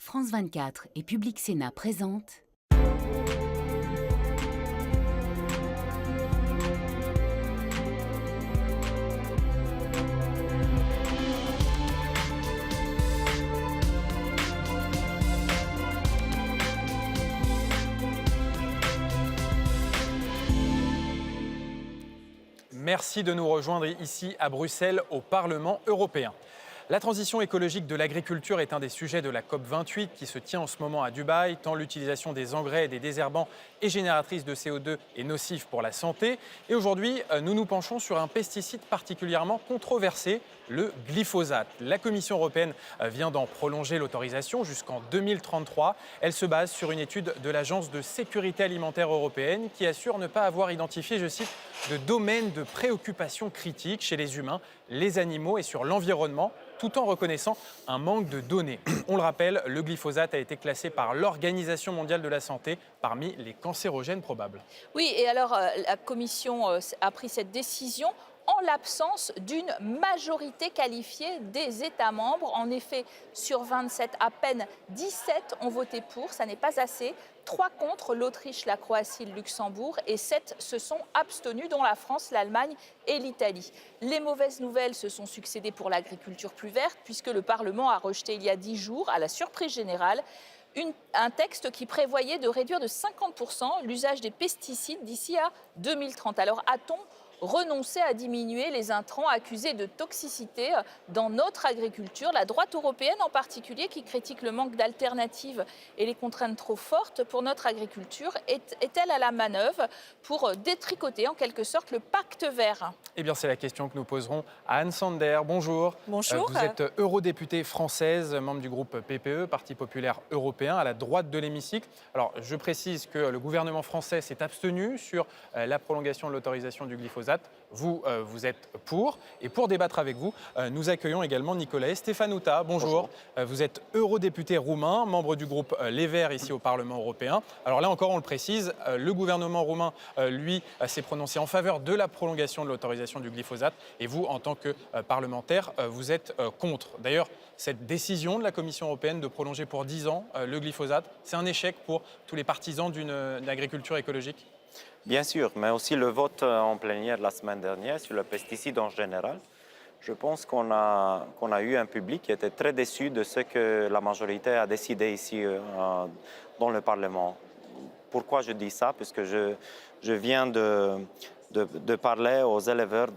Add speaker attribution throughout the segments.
Speaker 1: France 24 et Public Sénat présentent
Speaker 2: Merci de nous rejoindre ici à Bruxelles au Parlement européen. La transition écologique de l'agriculture est un des sujets de la COP28 qui se tient en ce moment à Dubaï, tant l'utilisation des engrais et des désherbants est génératrice de CO2 et nocive pour la santé. Et aujourd'hui, nous nous penchons sur un pesticide particulièrement controversé, le glyphosate. La Commission européenne vient d'en prolonger l'autorisation jusqu'en 2033. Elle se base sur une étude de l'Agence de sécurité alimentaire européenne qui assure ne pas avoir identifié, je cite, de domaine de préoccupation critique chez les humains, les animaux et sur l'environnement, tout en reconnaissant un manque de données. On le rappelle, le glyphosate a été classé par l'Organisation mondiale de la santé parmi les cancérogènes probables.
Speaker 3: Oui, et alors la Commission a pris cette décision en l'absence d'une majorité qualifiée des États membres. En effet, sur 27, à peine 17 ont voté pour, ça n'est pas assez. 3 contre, l'Autriche, la Croatie, le Luxembourg, et 7 se sont abstenus, dont la France, l'Allemagne et l'Italie. Les mauvaises nouvelles se sont succédées pour l'agriculture plus verte, puisque le Parlement a rejeté il y a 10 jours, à la surprise générale, un texte qui prévoyait de réduire de 50% l'usage des pesticides d'ici à 2030. Alors a-t-on renoncer à diminuer les intrants accusés de toxicité dans notre agriculture? La droite européenne en particulier, qui critique le manque d'alternatives et les contraintes trop fortes pour notre agriculture, est-elle à la manœuvre pour détricoter en quelque sorte le pacte vert?
Speaker 2: Eh bien, c'est la question que nous poserons à Anne Sander. Bonjour.
Speaker 3: Bonjour.
Speaker 2: Vous êtes eurodéputée française, membre du groupe PPE, Parti populaire européen, à la droite de l'hémicycle. Alors, je précise que le gouvernement français s'est abstenu sur la prolongation de l'autorisation du glyphosate. Vous, vous êtes pour. Et pour débattre avec vous, nous accueillons également Nicolae Stefanuta. Bonjour. Vous êtes eurodéputé roumain, membre du groupe Les Verts ici au Parlement européen. Alors là encore, on le précise, le gouvernement roumain, lui, s'est prononcé en faveur de la prolongation de l'autorisation du glyphosate. Et vous, en tant que parlementaire, vous êtes contre. D'ailleurs, cette décision de la Commission européenne de prolonger pour 10 ans le glyphosate, c'est un échec pour tous les partisans d'une agriculture écologique?
Speaker 4: Bien sûr, mais aussi le vote en plénière la semaine dernière sur le pesticide en général. Je pense qu'on a eu un public qui était très déçu de ce que la majorité a décidé ici dans le Parlement. Pourquoi je dis ça? Parce que je viens de parler aux éleveurs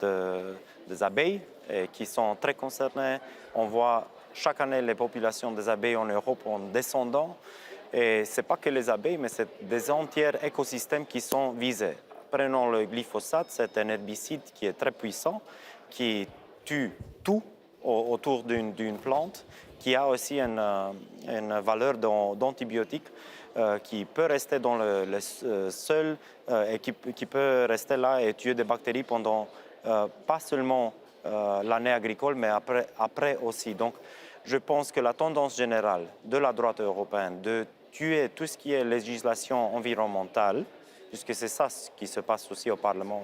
Speaker 4: des abeilles qui sont très concernés. On voit chaque année les populations des abeilles en Europe en descendant. Et ce n'est pas que les abeilles, mais c'est des entiers écosystèmes qui sont visés. Prenons le glyphosate, c'est un herbicide qui est très puissant, qui tue tout autour d'une plante, qui a aussi une valeur d'antibiotique qui peut rester dans le sol et qui peut rester là et tuer des bactéries pendant pas seulement l'année agricole, mais après aussi. Donc, je pense que la tendance générale de la droite européenne de tuer tout ce qui est législation environnementale, puisque c'est ça ce qui se passe aussi au Parlement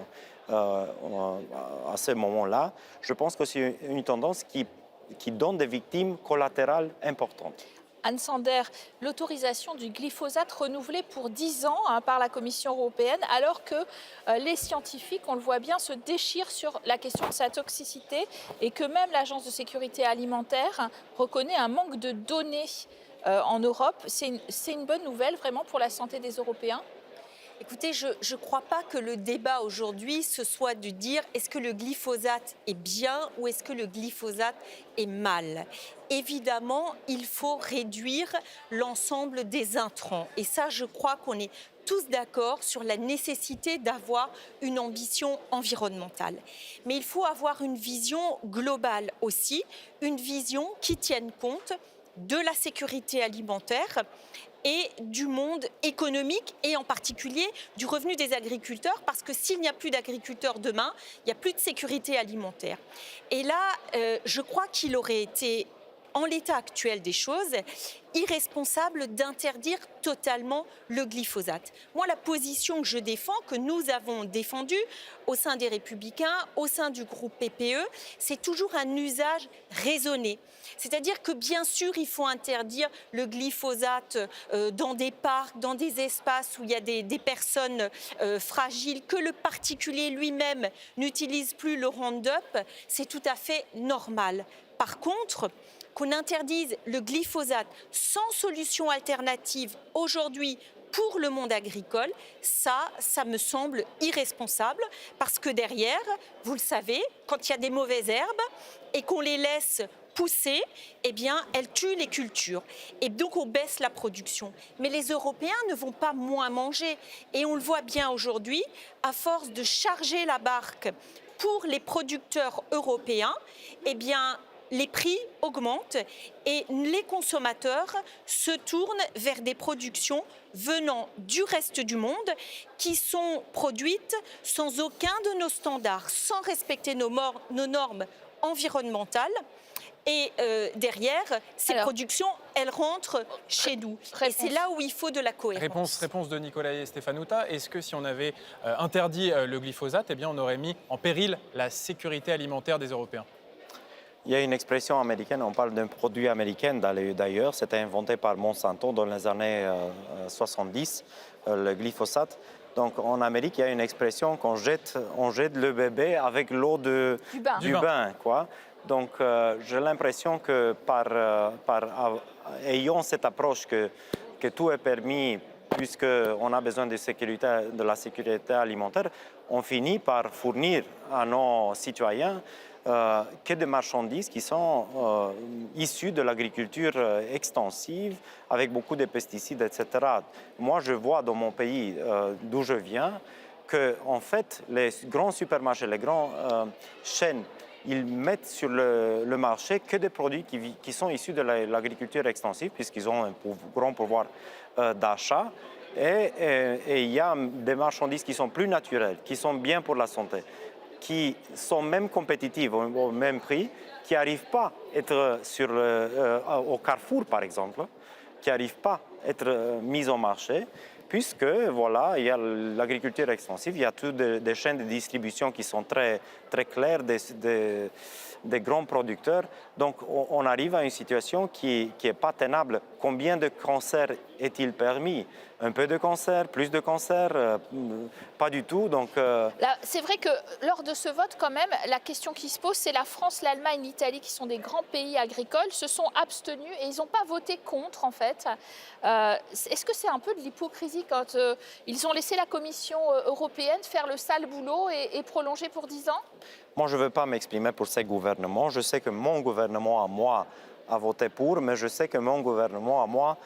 Speaker 4: à ce moment-là, je pense que c'est une tendance qui donne des victimes collatérales importantes.
Speaker 3: Anne Sander, l'autorisation du glyphosate renouvelée pour 10 ans par la Commission européenne, alors que les scientifiques, on le voit bien, se déchirent sur la question de sa toxicité et que même l'Agence de sécurité alimentaire reconnaît un manque de données en Europe. C'est une bonne nouvelle vraiment pour la santé des Européens?
Speaker 5: Écoutez, je ne crois pas que le débat aujourd'hui, ce soit de dire est-ce que le glyphosate est bien ou est-ce que le glyphosate est mal. Évidemment, il faut réduire l'ensemble des intrants. Et ça, je crois qu'on est tous d'accord sur la nécessité d'avoir une ambition environnementale. Mais il faut avoir une vision globale aussi, une vision qui tienne compte de la sécurité alimentaire et du monde économique et en particulier du revenu des agriculteurs, parce que s'il n'y a plus d'agriculteurs demain, il n'y a plus de sécurité alimentaire. Et là, je crois qu'il aurait été en l'état actuel des choses, irresponsable d'interdire totalement le glyphosate. Moi, la position que je défends, que nous avons défendue au sein des Républicains, au sein du groupe PPE, c'est toujours un usage raisonné. C'est-à-dire que bien sûr, il faut interdire le glyphosate dans des parcs, dans des espaces où il y a des personnes fragiles, que le particulier lui-même n'utilise plus le Roundup, c'est tout à fait normal. Par contre, qu'on interdise le glyphosate sans solution alternative aujourd'hui pour le monde agricole, ça me semble irresponsable parce que derrière, vous le savez, quand il y a des mauvaises herbes et qu'on les laisse pousser, eh bien, elles tuent les cultures. Et donc, on baisse la production. Mais les Européens ne vont pas moins manger. Et on le voit bien aujourd'hui, à force de charger la barque pour les producteurs européens, eh bien, les prix augmentent et les consommateurs se tournent vers des productions venant du reste du monde qui sont produites sans aucun de nos standards, sans respecter nos normes environnementales. Et derrière, ces productions, elles rentrent chez nous. Et c'est là où il faut de la cohérence.
Speaker 2: Réponse de Nicolae Stefanuta. Est-ce que si on avait interdit le glyphosate, eh bien, on aurait mis en péril la sécurité alimentaire des Européens ?
Speaker 4: Il y a une expression américaine, on parle d'un produit américain d'ailleurs, c'était inventé par Monsanto dans les années 70, le glyphosate. Donc en Amérique, il y a une expression qu'on jette le bébé avec l'eau du bain, quoi. Donc j'ai l'impression que ayant cette approche que tout est permis, puisqu'on a besoin de la sécurité alimentaire, on finit par fournir à nos citoyens que des marchandises qui sont issues de l'agriculture extensive, avec beaucoup de pesticides, etc. Moi, je vois dans mon pays d'où je viens que, en fait, les grands supermarchés, les grandes chaînes, ils mettent sur le marché que des produits qui sont issus de l'agriculture extensive, puisqu'ils ont un grand pouvoir d'achat. Et il y a des marchandises qui sont plus naturelles, qui sont bien pour la santé, qui sont même compétitives au même prix, qui n'arrivent pas à être au Carrefour, par exemple, qui n'arrivent pas à être mises au marché, puisque voilà, il y a l'agriculture extensive, il y a toutes des chaînes de distribution qui sont très, très claires, des grands producteurs. Donc on arrive à une situation qui n'est pas tenable. Combien de cancers est-il permis ? Un peu de cancer, plus de cancer, pas du tout. Donc,
Speaker 3: c'est vrai que lors de ce vote, quand même, la question qui se pose, c'est la France, l'Allemagne, l'Italie, qui sont des grands pays agricoles, se sont abstenus et ils n'ont pas voté contre, en fait. Est-ce que c'est un peu de l'hypocrisie quand ils ont laissé la Commission européenne faire le sale boulot et prolonger pour 10 ans ?
Speaker 4: Moi, je ne veux pas m'exprimer pour ces gouvernements. Je sais que mon gouvernement à moi a voté pour, mais je sais que mon gouvernement à moi,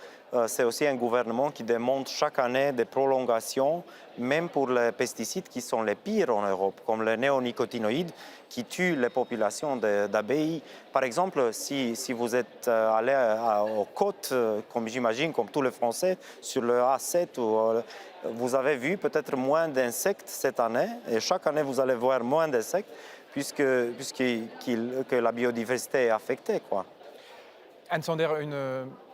Speaker 4: c'est aussi un gouvernement qui demande chaque année des prolongations, même pour les pesticides qui sont les pires en Europe, comme les néonicotinoïdes qui tuent les populations d'abeilles. Par exemple, si vous êtes allé aux côtes, comme j'imagine, comme tous les Français, sur le A7, vous avez vu peut-être moins d'insectes cette année, et chaque année vous allez voir moins d'insectes, puisque la biodiversité est affectée, quoi.
Speaker 2: Anne Sander,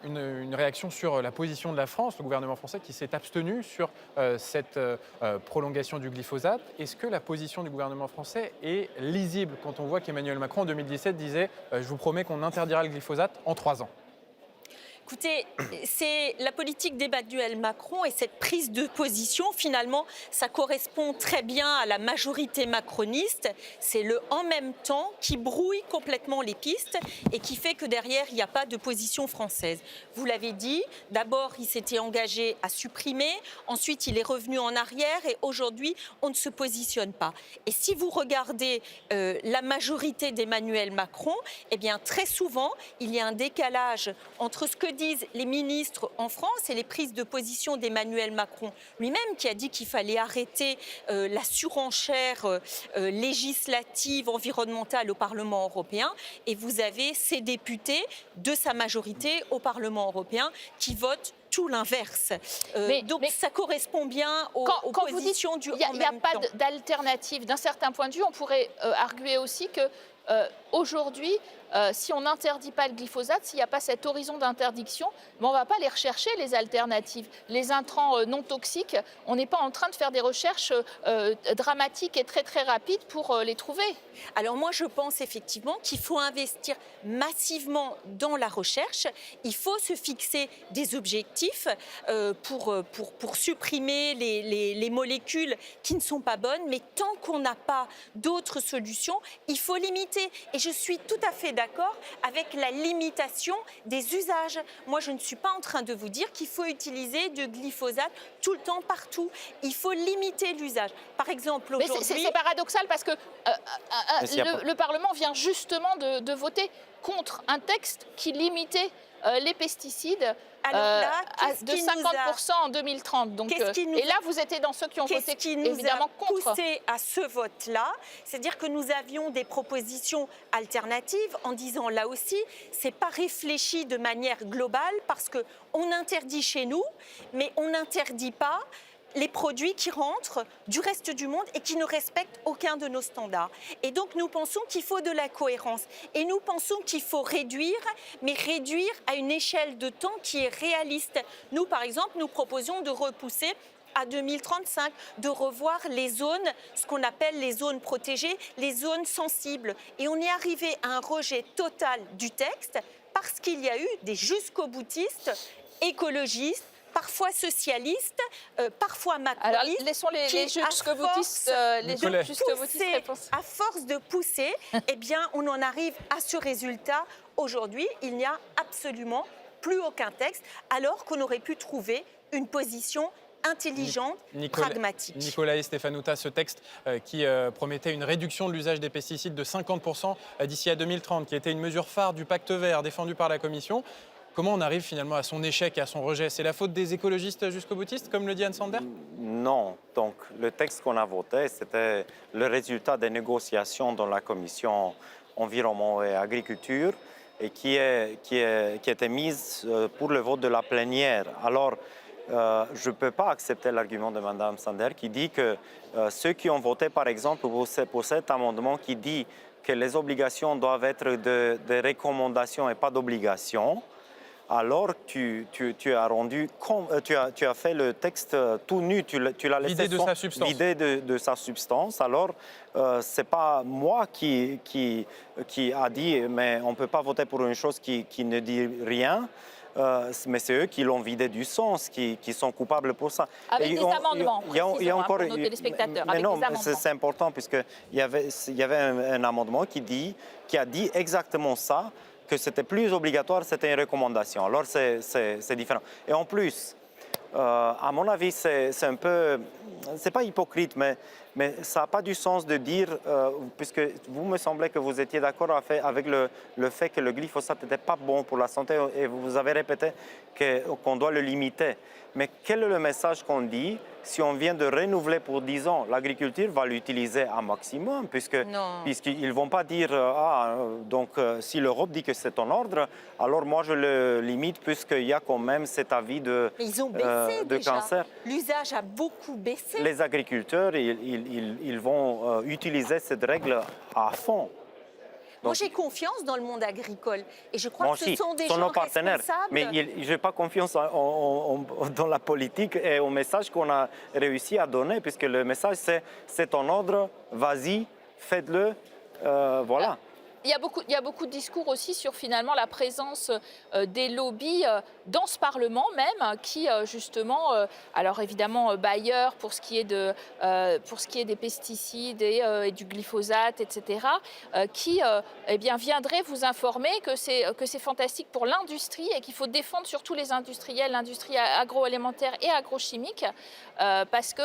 Speaker 2: une réaction sur la position de la France, le gouvernement français qui s'est abstenu sur cette prolongation du glyphosate. Est-ce que la position du gouvernement français est lisible quand on voit qu'Emmanuel Macron en 2017 disait « Je vous promets qu'on interdira le glyphosate en 3 ans ».
Speaker 5: Écoutez, c'est la politique d'Emmanuel Macron et cette prise de position, finalement, ça correspond très bien à la majorité macroniste. C'est le « en même temps » qui brouille complètement les pistes et qui fait que derrière, il n'y a pas de position française. Vous l'avez dit, d'abord, il s'était engagé à supprimer, ensuite, il est revenu en arrière et aujourd'hui, on ne se positionne pas. Et si vous regardez la majorité d'Emmanuel Macron, eh bien, très souvent, il y a un décalage entre ce que disent les ministres en France et les prises de position d'Emmanuel Macron lui-même, qui a dit qu'il fallait arrêter la surenchère législative, environnementale au Parlement européen. Et vous avez ces députés de sa majorité au Parlement européen qui votent tout l'inverse. Donc ça correspond bien aux positions du en même temps.
Speaker 3: Il n'y a pas d'alternative. D'un certain point de vue, on pourrait arguer aussi que aujourd'hui, si on n'interdit pas le glyphosate, s'il n'y a pas cet horizon d'interdiction, on ne va pas les rechercher, les alternatives. Les intrants non toxiques, on n'est pas en train de faire des recherches dramatiques et très très rapides pour les trouver.
Speaker 5: Alors moi, je pense effectivement qu'il faut investir massivement dans la recherche. Il faut se fixer des objectifs pour supprimer les molécules qui ne sont pas bonnes. Mais tant qu'on n'a pas d'autres solutions, il faut limiter. Et je suis tout à fait d'accord avec la limitation des usages. Moi, je ne suis pas en train de vous dire qu'il faut utiliser du glyphosate tout le temps, partout. Il faut limiter l'usage. Par exemple, aujourd'hui...
Speaker 3: Mais c'est paradoxal parce que le Parlement vient justement de voter contre un texte qui limitait les pesticides de 50% en 2030. Donc, et là, vous étiez dans ceux qui ont voté évidemment contre.
Speaker 5: Qu'est-ce qui nous a poussé à ce vote-là? C'est-à-dire que nous avions des propositions alternatives en disant, là aussi, ce n'est pas réfléchi de manière globale parce qu'on interdit chez nous, mais on n'interdit pas les produits qui rentrent du reste du monde et qui ne respectent aucun de nos standards. Et donc, nous pensons qu'il faut de la cohérence. Et nous pensons qu'il faut réduire, mais réduire à une échelle de temps qui est réaliste. Nous, par exemple, nous proposions de repousser à 2035, de revoir les zones, ce qu'on appelle les zones protégées, les zones sensibles. Et on est arrivé à un rejet total du texte parce qu'il y a eu des jusqu'au-boutistes écologistes, parfois socialistes, parfois macronistes.
Speaker 3: Alors, laissons les jusqu'au-boutistes répondre.
Speaker 5: À force de pousser, eh bien, on en arrive à ce résultat. Aujourd'hui, il n'y a absolument plus aucun texte, alors qu'on aurait pu trouver une position intelligente, pragmatique.
Speaker 2: Nicolas et Stefanouta, ce texte qui promettait une réduction de l'usage des pesticides de 50% d'ici à 2030, qui était une mesure phare du pacte vert défendu par la Commission. Comment on arrive finalement à son échec et à son rejet? C'est la faute des écologistes jusqu'au-boutistes, comme le dit Anne Sander?
Speaker 4: Non. Donc, le texte qu'on a voté, c'était le résultat des négociations dans la Commission environnement et agriculture et qui était mise pour le vote de la plénière. Alors, je ne peux pas accepter l'argument de Mme Sander qui dit que ceux qui ont voté, par exemple, pour cet amendement qui dit que les obligations doivent être des recommandations et pas d'obligations, alors tu as fait le texte tout nu, tu l'as laissé vidé de sa substance. Alors, ce n'est pas moi qui a dit mais on ne peut pas voter pour une chose qui ne dit rien. Mais c'est eux qui l'ont vidé du sens, qui sont coupables pour ça.
Speaker 3: Avec des amendements, précisément, pour nos téléspectateurs.
Speaker 4: Mais non, c'est important, puisqu'il y avait un amendement qui a dit exactement ça, que c'était plus obligatoire, c'était une recommandation. Alors, c'est différent. Et en plus, à mon avis, c'est un peu... C'est pas hypocrite, mais ça n'a pas du sens de dire, puisque vous me semblez que vous étiez d'accord avec le fait que le glyphosate n'était pas bon pour la santé et vous avez répété qu'on doit le limiter. Mais quel est le message qu'on dit si on vient de renouveler pour 10 ans? L'agriculture va l'utiliser à maximum, puisqu'ils ne vont pas dire si l'Europe dit que c'est en ordre, alors moi je le limite puisqu'il y a quand même cet avis de cancer.
Speaker 5: L'usage a beaucoup baissé.
Speaker 4: Les agriculteurs, ils vont utiliser cette règle à fond.
Speaker 5: Moi, j'ai confiance dans le monde agricole et je crois que ce sont des gens
Speaker 4: partenaires.
Speaker 5: responsables.
Speaker 4: Mais je n'ai pas confiance dans la politique et au message qu'on a réussi à donner, puisque le message, c'est en ordre, vas-y, faites-le, voilà.
Speaker 3: Il y a beaucoup de discours aussi sur finalement la présence des lobbies dans ce Parlement même, qui justement, alors évidemment Bayer pour ce qui est des pesticides et du glyphosate, etc., qui viendraient vous informer que c'est fantastique pour l'industrie et qu'il faut défendre surtout les industriels, l'industrie agroalimentaire et agrochimique, parce que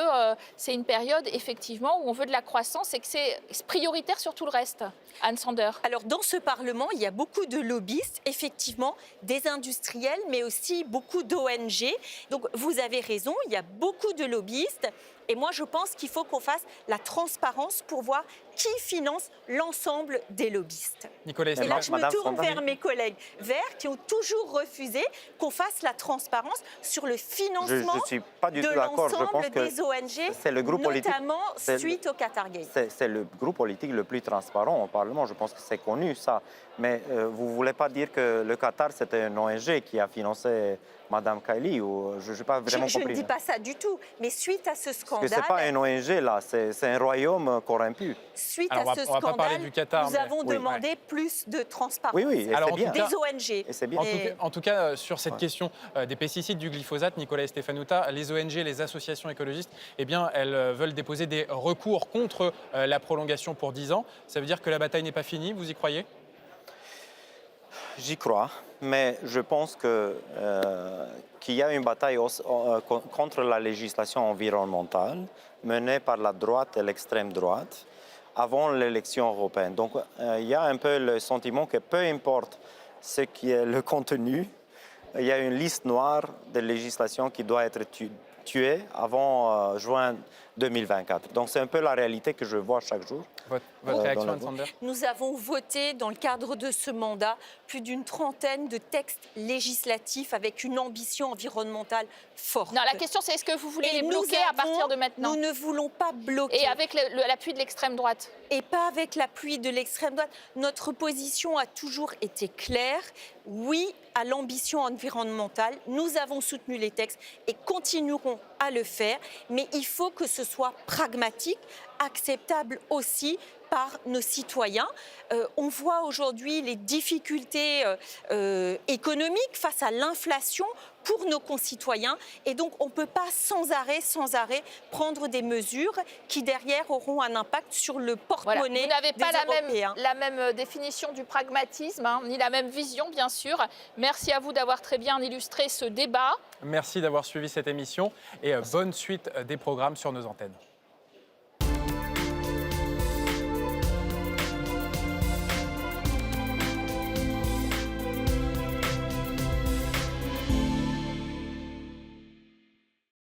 Speaker 3: c'est une période effectivement où on veut de la croissance et que c'est prioritaire sur tout le reste. Anne Sander.
Speaker 5: Alors, dans ce Parlement, il y a beaucoup de lobbyistes, effectivement, des industriels, mais aussi beaucoup d'ONG. Donc, vous avez raison, il y a beaucoup de lobbyistes Et moi, je pense qu'il faut qu'on fasse la transparence pour voir qui finance l'ensemble des lobbyistes.
Speaker 2: Nicolas
Speaker 5: Et là,
Speaker 2: Estéphane.
Speaker 5: je me
Speaker 4: Madame
Speaker 5: tourne
Speaker 4: Fontana.
Speaker 5: vers mes collègues verts qui ont toujours refusé qu'on fasse la transparence sur le
Speaker 4: Je
Speaker 5: financement
Speaker 4: ne suis pas du
Speaker 5: de
Speaker 4: tout d'accord. Je pense
Speaker 5: l'ensemble
Speaker 4: que
Speaker 5: des ONG,
Speaker 4: c'est le groupe politique.
Speaker 5: notamment
Speaker 4: c'est-
Speaker 5: suite au Qatargate.
Speaker 4: C'est le groupe politique le plus transparent au Parlement. Je pense que c'est connu, ça. Mais vous ne voulez pas dire que le Qatar, c'était une ONG qui a financé Mme Kaili ou je n'ai pas vraiment
Speaker 5: Je ne
Speaker 4: compris.
Speaker 5: dis pas ça du tout, mais suite à ce
Speaker 4: Parce que
Speaker 5: scandale,
Speaker 4: ce n'est pas une ONG, là. C'est un royaume corrompu.
Speaker 5: suite
Speaker 2: Alors,
Speaker 5: à
Speaker 2: on
Speaker 5: ce
Speaker 2: va pas parler
Speaker 5: scandale,
Speaker 2: du Qatar,
Speaker 5: nous
Speaker 2: mais-
Speaker 5: avons
Speaker 4: Oui,
Speaker 5: demandé plus de transparence.
Speaker 4: Oui, oui, et
Speaker 2: Alors,
Speaker 4: c'est
Speaker 2: en tout
Speaker 4: bien.
Speaker 2: cas-
Speaker 5: Des ONG.
Speaker 4: Et c'est bien.
Speaker 2: En tout cas, sur cette question des pesticides, du glyphosate, Nicolas Stefanuta, les ONG, les associations écologistes, eh bien, elles veulent déposer des recours contre la prolongation pour 10 ans. Ça veut dire que la bataille n'est pas finie, vous y croyez?
Speaker 4: J'y crois, mais je pense qu'il y a une bataille contre la législation environnementale menée par la droite et l'extrême droite avant l'élection européenne. Donc il y a un peu le sentiment que peu importe ce qui est le contenu, il y a une liste noire de législation qui doit être tuée avant juin 2024. Donc c'est un peu la réalité que je vois chaque jour.
Speaker 2: Votre réaction,
Speaker 4: dans
Speaker 2: Anne Sander?
Speaker 5: Nous avons voté dans le cadre de ce mandat plus d'une trentaine de textes législatifs avec une ambition environnementale forte.
Speaker 3: Non, la question c'est est-ce que vous voulez
Speaker 5: Et
Speaker 3: les
Speaker 5: nous
Speaker 3: bloquer à partir de maintenant?
Speaker 5: Nous ne voulons pas bloquer.
Speaker 3: Et avec l'appui de l'extrême droite?
Speaker 5: Et pas avec l'appui de l'extrême droite. Notre position a toujours été claire. Oui à l'ambition environnementale. Nous avons soutenu les textes et continuerons à le faire. Mais il faut que ce soit pragmatique, acceptable aussi par nos citoyens. On voit aujourd'hui les difficultés économiques face à l'inflation pour nos concitoyens. Et donc, on ne peut pas sans arrêt, prendre des mesures qui, derrière, auront un impact sur le
Speaker 3: Voilà.
Speaker 5: porte-monnaie
Speaker 3: Vous n'avez pas
Speaker 5: des
Speaker 3: la
Speaker 5: Européens.
Speaker 3: même définition du pragmatisme, hein, ni la même vision, bien sûr. Merci à vous d'avoir très bien illustré ce débat.
Speaker 2: Merci d'avoir suivi cette émission et bonne suite des programmes sur nos antennes.